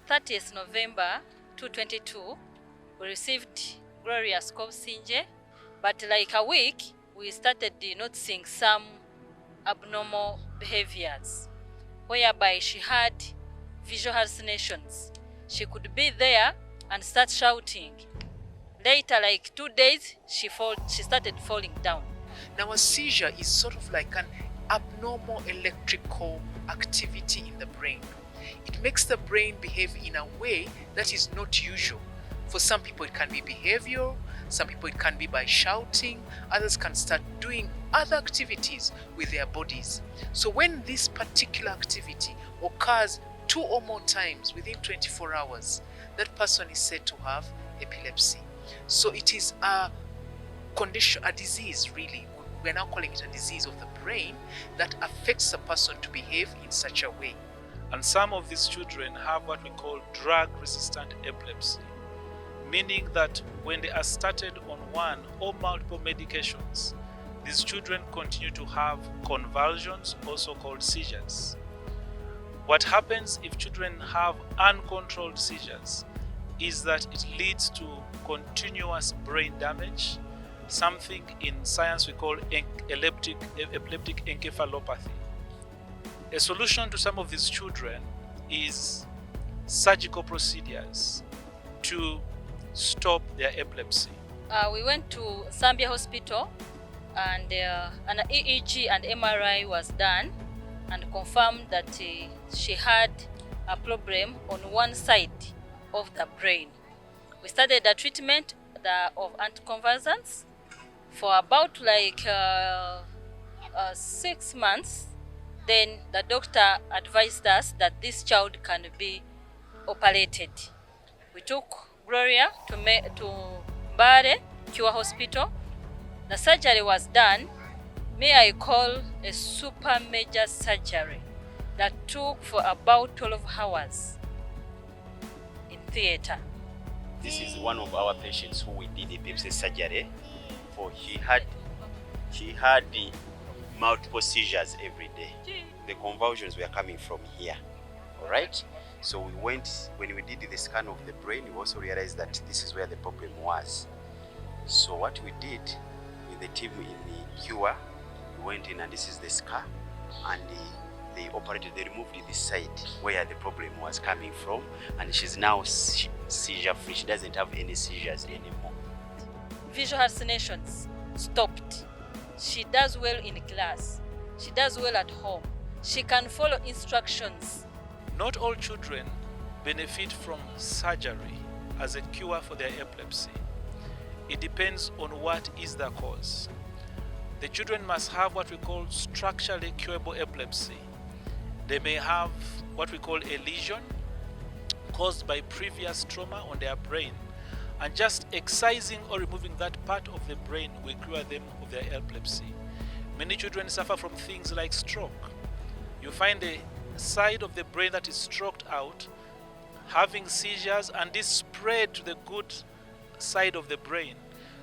30th November 2022, we received Gloria's Sinje, but like a week, we started noticing some abnormal behaviors, whereby she had visual hallucinations. She could be there and start shouting. Later, like 2 days, she started falling down. Now, a seizure is sort of like an abnormal electrical activity in the brain. It makes the brain behave in a way that is not usual. For some people, it can be behavioral. Some people, it can be by shouting. Others can start doing other activities with their bodies. So when this particular activity occurs 2 or more times within 24 hours, that person is said to have epilepsy. So it is a condition, a disease really. We're now calling it a disease of the brain that affects a person to behave in such a way. And some of these children have what we call drug-resistant epilepsy, meaning that when they are started on one or multiple medications, these children continue to have convulsions, also called seizures. What happens if children have uncontrolled seizures is that it leads to continuous brain damage, something in science we call epileptic encephalopathy. A solution to some of these children is surgical procedures to stop their epilepsy. We went to Zambia Hospital and an EEG and MRI was done and confirmed that she had a problem on one side of the brain. We started a treatment of anticonvulsants for about 6 months. Then the doctor advised us that this child can be operated. We took Gloria to Mbare Cure Hospital. The surgery was done. May I call a super major surgery that took for about 12 hours in theater. This is one of our patients who we did epilepsy surgery for. She had the multiple seizures every day. The convulsions were coming from here. All right. So we went, when we did the scan of the brain, we also realized that this is where the problem was. So what we did with the team in the cure, we went in and this is the scar, and they removed this side where the problem was coming from, and she's now seizure free. She doesn't have any seizures anymore. Visual hallucinations stopped. She does well in class. She does well at home. She can follow instructions. Not all children benefit from surgery as a cure for their epilepsy. It depends on what is the cause. The children must have what we call structurally curable epilepsy. They may have what we call a lesion caused by previous trauma on their brain, and just excising or removing that part of the brain will cure them of their epilepsy. Many children suffer from things like stroke. You find a side of the brain that is stroked out, having seizures, and this spread to the good side of the brain.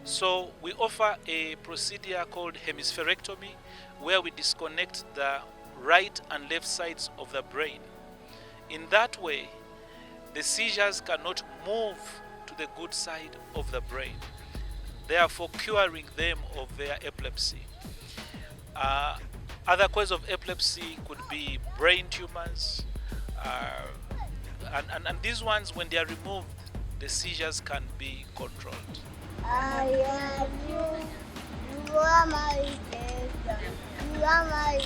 So we offer a procedure called hemispherectomy, where we disconnect the right and left sides of the brain. In that way, the seizures cannot move to the good side of the brain, therefore curing them of their epilepsy. Other causes of epilepsy could be brain tumors, and these ones, when they are removed, the seizures can be controlled. I love you. You are my sister. You are my